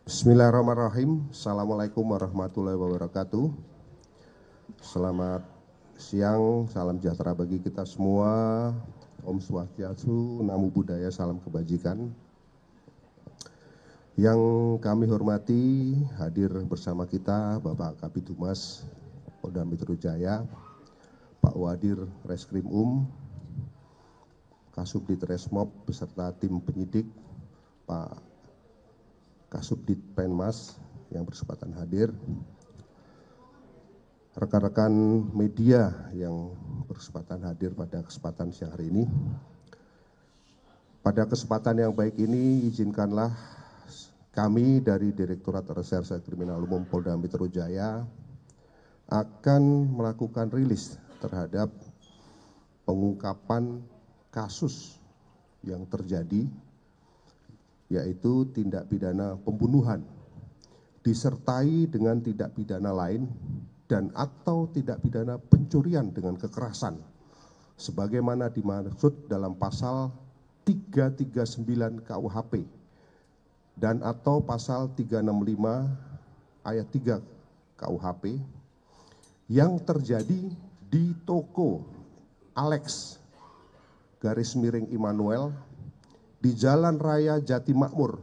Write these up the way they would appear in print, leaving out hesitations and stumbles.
Bismillahirrahmanirrahim. Assalamualaikum warahmatullahi wabarakatuh. Selamat siang, salam sejahtera bagi kita semua. Om Swastiastu, Namo Buddhaya, salam kebajikan. Yang kami hormati, hadir bersama kita Bapak Kabid Humas Polda Metro Jaya, Pak Wadir Reskrim Kasubdit Resmob beserta tim penyidik, Pak Kasubdit Penmas yang berkesempatan hadir, rekan-rekan media yang berkesempatan hadir pada kesempatan siang hari ini. Pada kesempatan yang baik ini, izinkanlah kami dari Direktorat Reserse Kriminal Umum Polda Metro Jaya akan melakukan rilis terhadap pengungkapan kasus yang terjadi, yaitu tindak pidana pembunuhan disertai dengan tindak pidana lain dan atau tindak pidana pencurian dengan kekerasan sebagaimana dimaksud dalam pasal 339 KUHP dan atau pasal 365 ayat 3 KUHP yang terjadi di toko Alex _Immanuel di Jalan Raya Jati Makmur,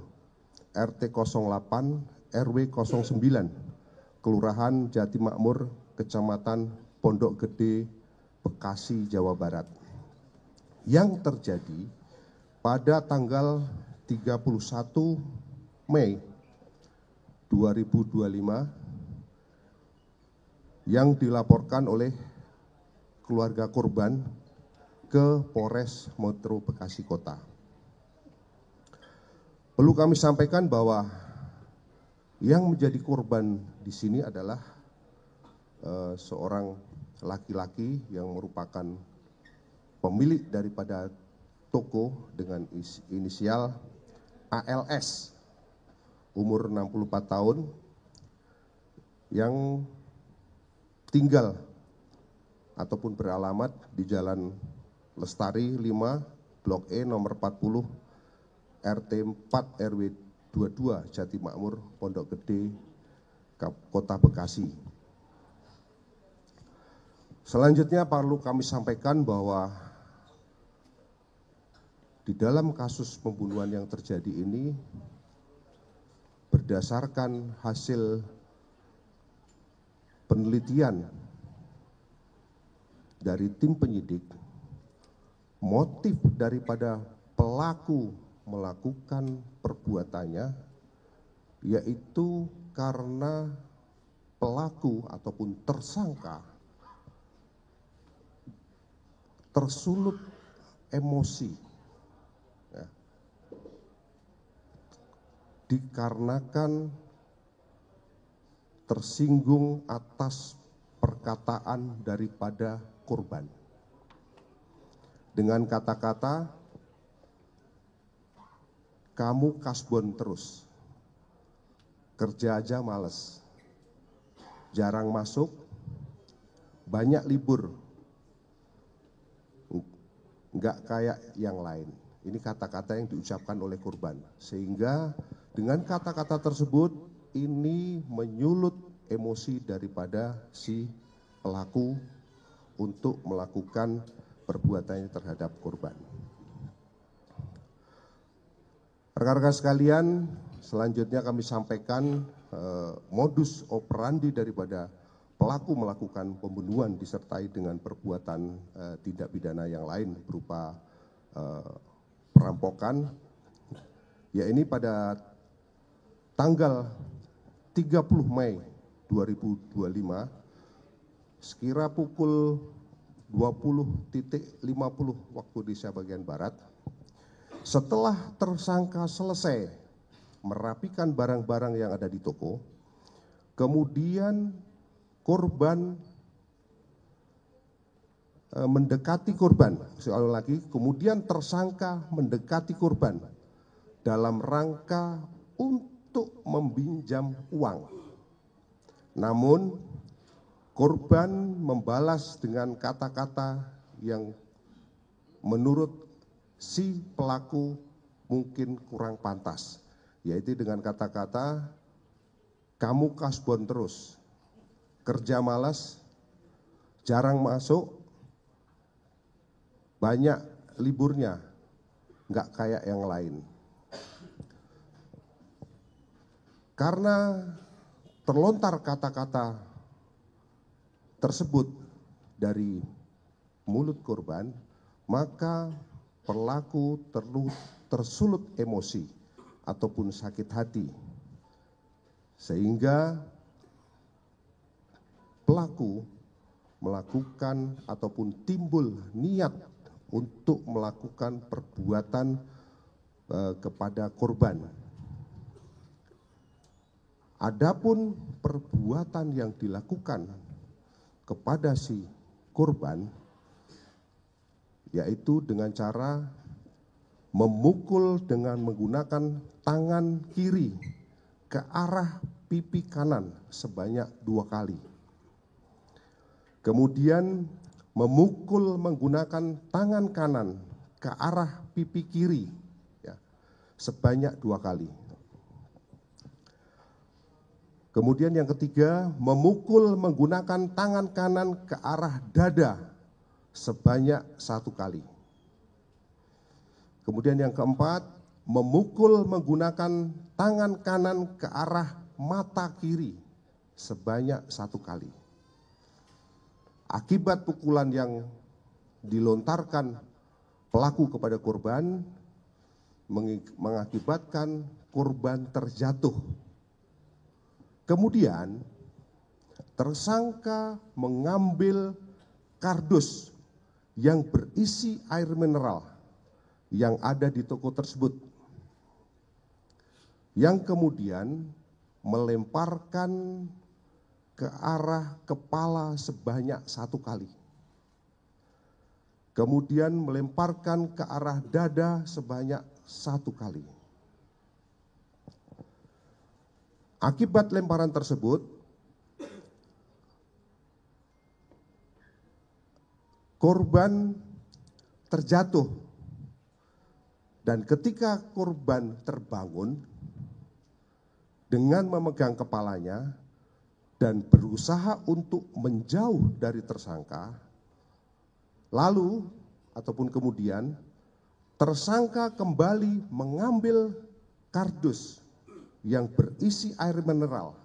RT 08 RW 09, Kelurahan Jati Makmur, Kecamatan Pondok Gede, Bekasi, Jawa Barat, yang terjadi pada tanggal 31 Mei 2025 yang dilaporkan oleh keluarga korban ke Polres Metro Bekasi Kota. Perlu kami sampaikan bahwa yang menjadi korban di sini adalah seorang laki-laki yang merupakan pemilik daripada toko dengan inisial ALS, umur 64 tahun, yang tinggal ataupun beralamat di Jalan Lestari 5, Blok E nomor 40, RT 4 RW 22 Jati Makmur, Pondok Gede, Kota Bekasi. Selanjutnya perlu kami sampaikan bahwa di dalam kasus pembunuhan yang terjadi ini, berdasarkan hasil penelitian dari tim penyidik, motif daripada pelaku melakukan perbuatannya yaitu karena pelaku ataupun tersangka tersulut emosi, ya, dikarenakan tersinggung atas perkataan daripada korban. Dengan kata-kata, kamu kasbon terus, kerja aja males, jarang masuk, banyak libur, nggak kayak yang lain. Ini kata-kata yang diucapkan oleh korban. Sehingga dengan kata-kata tersebut, ini menyulut emosi daripada si pelaku untuk melakukan perbuatannya terhadap korban. Rekan-rekan sekalian, selanjutnya kami sampaikan modus operandi daripada pelaku melakukan pembunuhan disertai dengan perbuatan tindak pidana yang lain berupa perampokan, yaitu pada tanggal 30 Mei 2025 sekira pukul 20.50 waktu Indonesia bagian Barat, setelah tersangka selesai merapikan barang-barang yang ada di toko, kemudian korban mendekati korban, sekali lagi, kemudian tersangka mendekati korban dalam rangka untuk meminjam uang. Namun korban membalas dengan kata-kata yang menurut si pelaku mungkin kurang pantas, yaitu dengan kata-kata, kamu kasbon terus, kerja malas, jarang masuk, banyak liburnya, nggak kayak yang lain. Karena terlontar kata-kata tersebut dari mulut korban, maka pelaku tersulut emosi ataupun sakit hati, sehingga pelaku melakukan ataupun timbul niat untuk melakukan perbuatan kepada korban. Adapun perbuatan yang dilakukan kepada si korban, yaitu dengan cara memukul dengan menggunakan tangan kiri ke arah pipi kanan sebanyak 2 kali. Kemudian memukul menggunakan tangan kanan ke arah pipi kiri ya, sebanyak 2 kali. Kemudian yang ketiga, memukul menggunakan tangan kanan ke arah dada sebanyak 1 kali. Kemudian yang keempat, memukul menggunakan tangan kanan ke arah mata kiri sebanyak 1 kali. Akibat pukulan yang dilontarkan pelaku kepada korban, mengakibatkan korban terjatuh. Kemudian tersangka mengambil kardus yang berisi air mineral yang ada di toko tersebut, yang kemudian melemparkan ke arah kepala sebanyak 1 kali. Kemudian melemparkan ke arah dada sebanyak 1 kali. Akibat lemparan tersebut, korban terjatuh, dan ketika korban terbangun dengan memegang kepalanya dan berusaha untuk menjauh dari tersangka, lalu ataupun kemudian tersangka kembali mengambil kardus yang berisi air mineral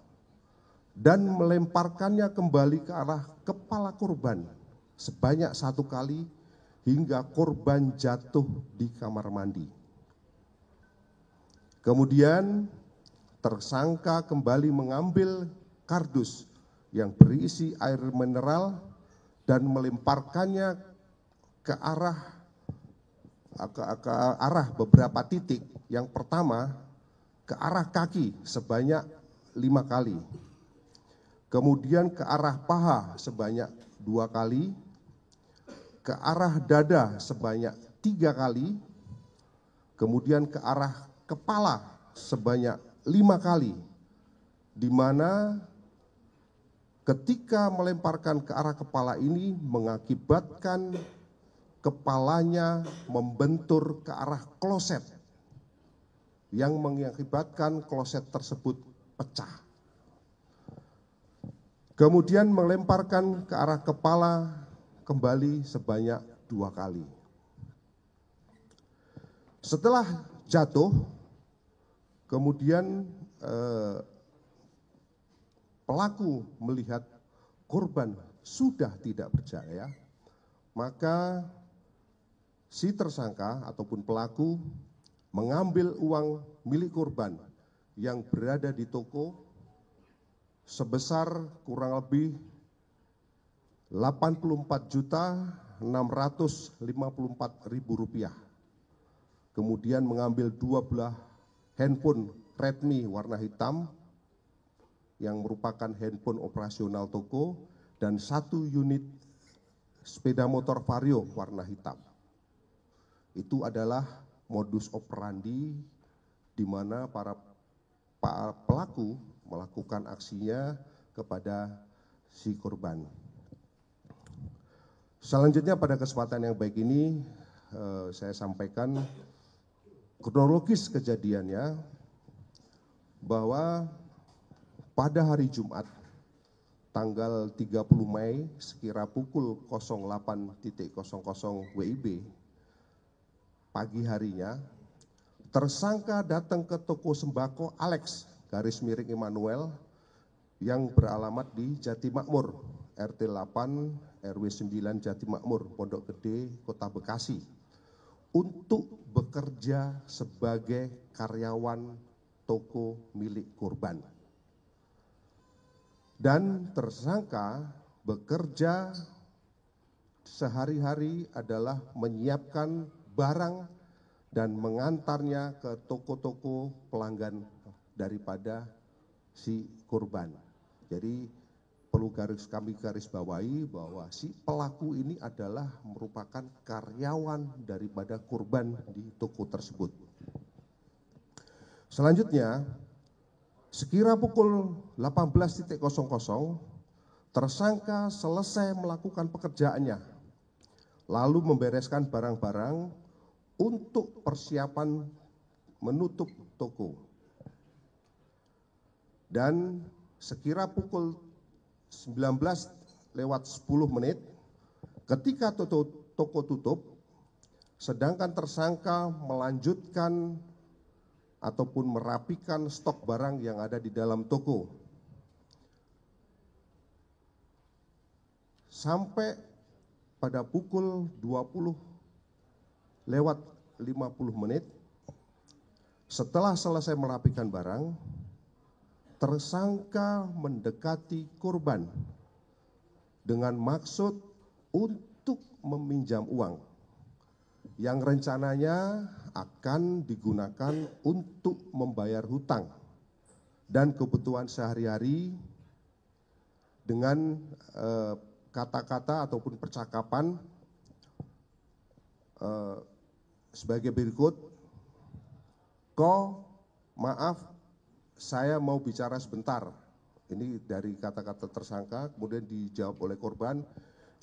dan melemparkannya kembali ke arah kepala korban sebanyak 1 kali hingga korban jatuh di kamar mandi. Kemudian tersangka kembali mengambil kardus yang berisi air mineral dan melemparkannya ke arah beberapa titik. Yang pertama, ke arah kaki sebanyak 5 kali. Kemudian ke arah paha sebanyak 2 kali. Ke arah dada sebanyak 3 kali. Kemudian ke arah kepala sebanyak 5 kali. Di mana ketika melemparkan ke arah kepala ini mengakibatkan kepalanya membentur ke arah kloset, yang mengakibatkan kloset tersebut pecah. Kemudian melemparkan ke arah kepala kembali sebanyak 2 kali. Setelah jatuh, kemudian pelaku melihat korban sudah tidak berdaya, maka si tersangka ataupun pelaku mengambil uang milik korban yang berada di toko sebesar kurang lebih Rp84.654.000. Kemudian mengambil 2 buah handphone Redmi warna hitam yang merupakan handphone operasional toko dan 1 unit sepeda motor Vario warna hitam. Itu adalah modus operandi di mana para pelaku melakukan aksinya kepada si korban. Selanjutnya pada kesempatan yang baik ini saya sampaikan kronologis kejadiannya bahwa pada hari Jumat tanggal 30 Mei sekira pukul 08.00 WIB pagi harinya, tersangka datang ke toko sembako Alex _Immanuel yang beralamat di Jati Makmur, RT 8 RW 9 Jati Makmur, Pondok Gede, Kota Bekasi, untuk bekerja sebagai karyawan toko milik korban. Dan tersangka bekerja sehari-hari adalah menyiapkan barang dan mengantarnya ke toko-toko pelanggan daripada si korban. Jadi perlu kami garis bawahi bahwa si pelaku ini adalah merupakan karyawan daripada korban di toko tersebut. Selanjutnya, sekira pukul 18.00 tersangka selesai melakukan pekerjaannya, lalu membereskan barang-barang untuk persiapan menutup toko. Dan sekira pukul 19:10 ketika toko tutup, sedangkan tersangka melanjutkan ataupun merapikan stok barang yang ada di dalam toko. Sampai pada pukul 20:50 setelah selesai merapikan barang, tersangka mendekati korban dengan maksud untuk meminjam uang yang rencananya akan digunakan untuk membayar hutang dan kebutuhan sehari-hari dengan kata-kata ataupun percakapan sebagai berikut. Maaf, saya mau bicara sebentar. Ini dari kata-kata tersangka, kemudian dijawab oleh korban,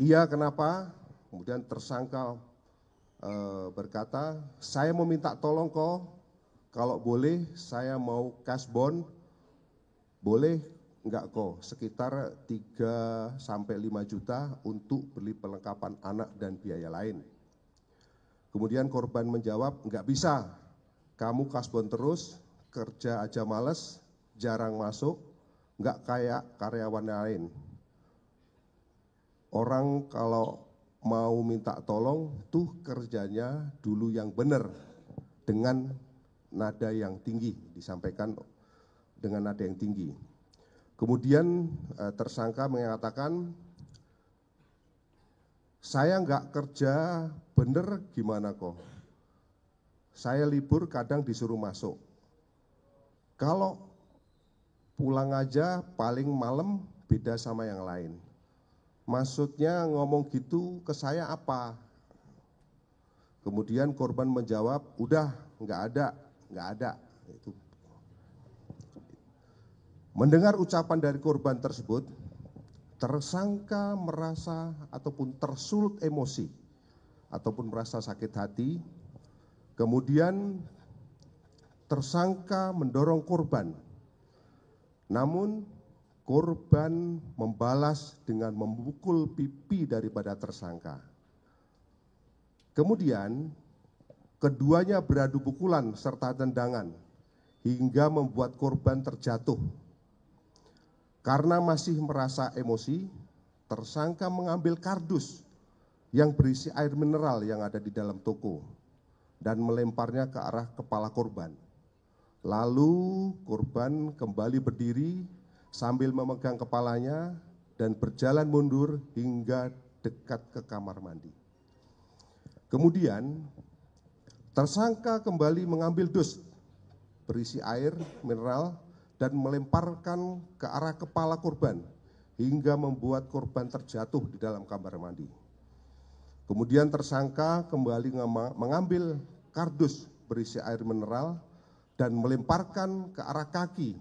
iya kenapa? Kemudian tersangka berkata, saya mau minta tolong kok, kalau boleh saya mau cash bond, boleh enggak kok, sekitar 3-5 juta untuk beli perlengkapan anak dan biaya lain. Kemudian korban menjawab, enggak bisa, kamu cash bond terus, kerja aja males, jarang masuk, enggak kayak karyawan lain. Orang kalau mau minta tolong tuh kerjanya dulu yang benar, dengan nada yang tinggi, disampaikan dengan nada yang tinggi. Kemudian tersangka mengatakan, saya enggak kerja bener gimana kok, saya libur kadang disuruh masuk. Kalau pulang aja paling malam beda sama yang lain. Maksudnya ngomong gitu ke saya apa? Kemudian korban menjawab, udah nggak ada. Itu. Mendengar ucapan dari korban tersebut, tersangka merasa ataupun tersulut emosi ataupun merasa sakit hati. Kemudian tersangka mendorong korban, namun korban membalas dengan memukul pipi daripada tersangka. Kemudian keduanya beradu pukulan serta tendangan hingga membuat korban terjatuh. Karena masih merasa emosi, tersangka mengambil kardus yang berisi air mineral yang ada di dalam toko dan melemparnya ke arah kepala korban. Lalu korban kembali berdiri sambil memegang kepalanya dan berjalan mundur hingga dekat ke kamar mandi. Kemudian tersangka kembali mengambil dus berisi air mineral dan melemparkan ke arah kepala korban hingga membuat korban terjatuh di dalam kamar mandi. Kemudian tersangka kembali mengambil kardus berisi air mineral dan melemparkan ke arah kaki,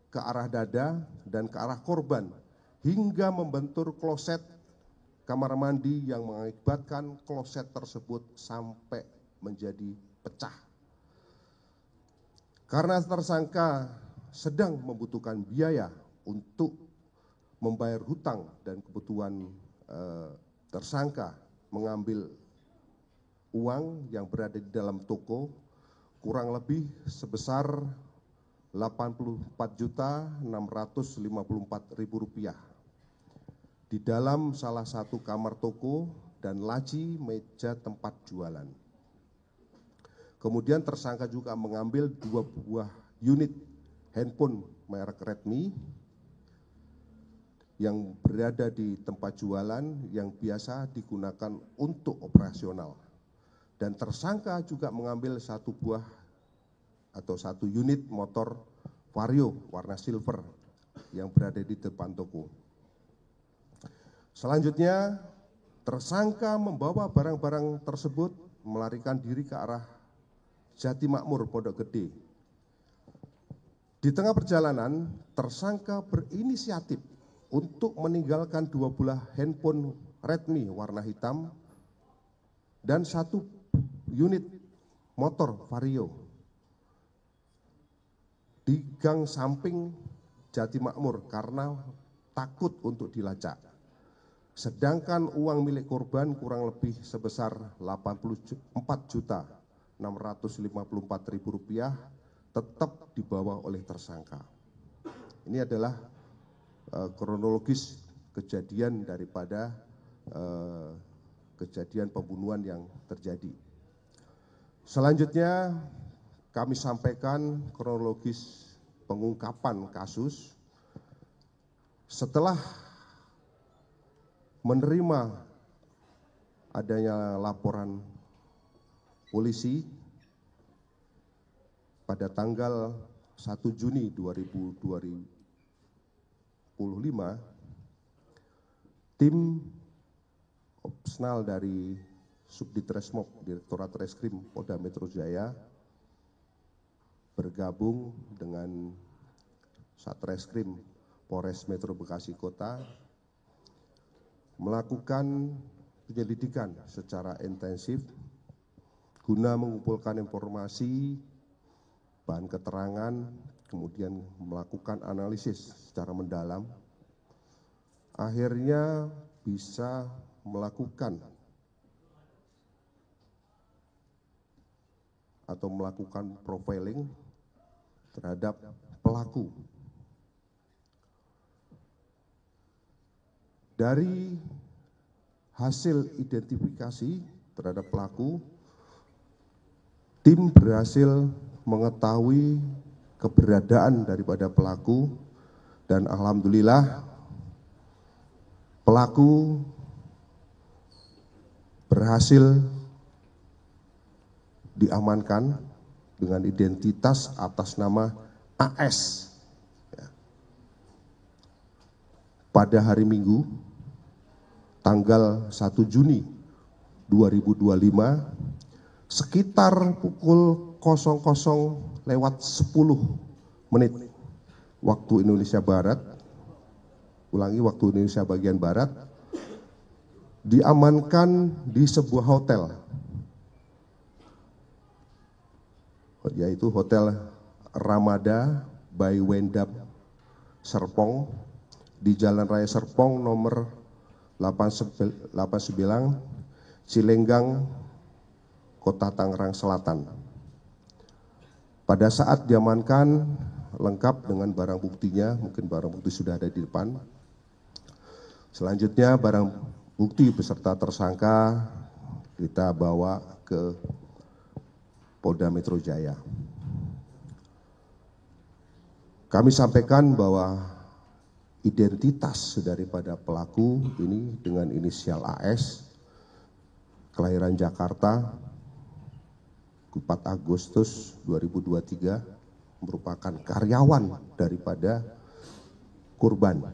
ke arah dada, dan ke arah korban, hingga membentur kloset kamar mandi yang mengakibatkan kloset tersebut sampai menjadi pecah. Karena tersangka sedang membutuhkan biaya untuk membayar hutang dan kebutuhan tersangka mengambil uang yang berada di dalam toko kurang lebih sebesar Rp84.654.000 di dalam salah satu kamar toko dan laci meja tempat jualan. Kemudian tersangka juga mengambil 2 buah unit handphone merek Redmi yang berada di tempat jualan yang biasa digunakan untuk operasional. Dan tersangka juga mengambil 1 buah atau 1 unit motor Vario warna silver yang berada di depan toko. Selanjutnya, tersangka membawa barang-barang tersebut melarikan diri ke arah Jati Makmur, Pondok Gede. Di tengah perjalanan, tersangka berinisiatif untuk meninggalkan 2 buah handphone Redmi warna hitam dan 1 unit motor Vario di gang samping Jati Makmur karena takut untuk dilacak. Sedangkan uang milik korban kurang lebih sebesar Rp84.654.000 tetap dibawa oleh tersangka. Ini adalah kronologis kejadian daripada kejadian pembunuhan yang terjadi. Selanjutnya kami sampaikan kronologis pengungkapan kasus setelah menerima adanya laporan polisi pada tanggal 1 Juni 2025, tim opsnal dari Subditreskrim Direktorat Reskrim Polda Metro Jaya bergabung dengan Satreskrim Polres Metro Bekasi Kota melakukan penyelidikan secara intensif guna mengumpulkan informasi, bahan keterangan, kemudian melakukan analisis secara mendalam. Akhirnya bisa melakukan atau melakukan profiling terhadap pelaku. Dari hasil identifikasi terhadap pelaku, tim berhasil mengetahui keberadaan daripada pelaku dan alhamdulillah pelaku berhasil diamankan dengan identitas atas nama AS. Pada hari Minggu, tanggal 1 Juni 2025, sekitar pukul 00.10 waktu Indonesia Barat, waktu Indonesia bagian Barat, diamankan di sebuah hotel, yaitu Hotel Ramada by Wendam Serpong di Jalan Raya Serpong nomor 89 Cilenggang, Kota Tangerang Selatan. Pada saat diamankan lengkap dengan barang buktinya, mungkin barang bukti sudah ada di depan. Selanjutnya barang bukti beserta tersangka kita bawa ke Polda Metro Jaya. Kami sampaikan bahwa identitas daripada pelaku ini dengan inisial AS, kelahiran Jakarta, 4 Agustus 2023, merupakan karyawan daripada korban.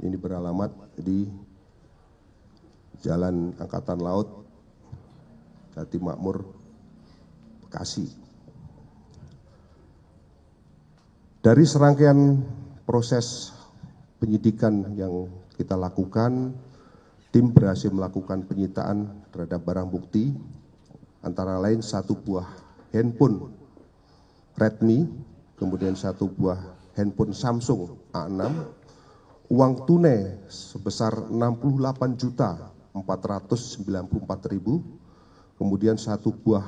Ini beralamat di Jalan Angkatan Laut, Jati Makmur, Bekasi. Dari serangkaian proses penyidikan yang kita lakukan, tim berhasil melakukan penyitaan terhadap barang bukti, antara lain 1 buah handphone Redmi kemudian 1 buah handphone Samsung A6, uang tunai sebesar 68.494.000, kemudian 1 buah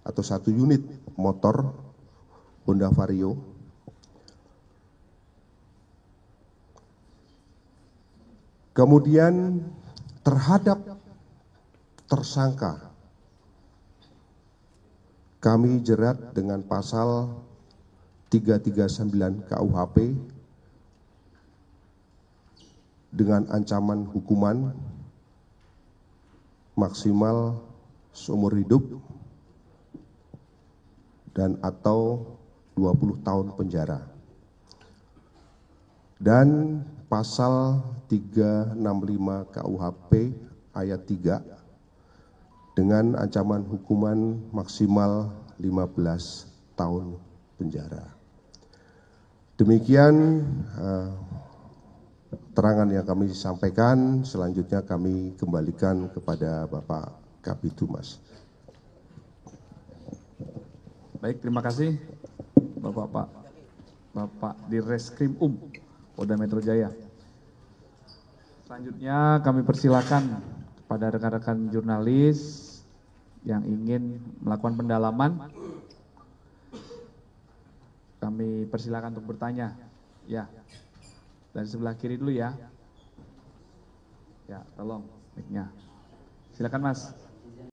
atau 1 unit motor Honda Vario, kemudian terhadap tersangka kami jerat dengan pasal 339 KUHP dengan ancaman hukuman maksimal seumur hidup dan atau 20 tahun penjara. Dan pasal 365 KUHP ayat 3 dengan ancaman hukuman maksimal 15 tahun penjara. Demikian keterangan yang kami sampaikan. Selanjutnya kami kembalikan kepada Bapak Kabitumas. Baik, terima kasih Bapak Dirreskrim Polda Metro Jaya. Selanjutnya kami persilakan kepada rekan-rekan jurnalis yang ingin melakukan pendalaman. Kami persilakan untuk bertanya. Ya, dari sebelah kiri dulu ya. Ya, tolong mic-nya. Silakan Mas.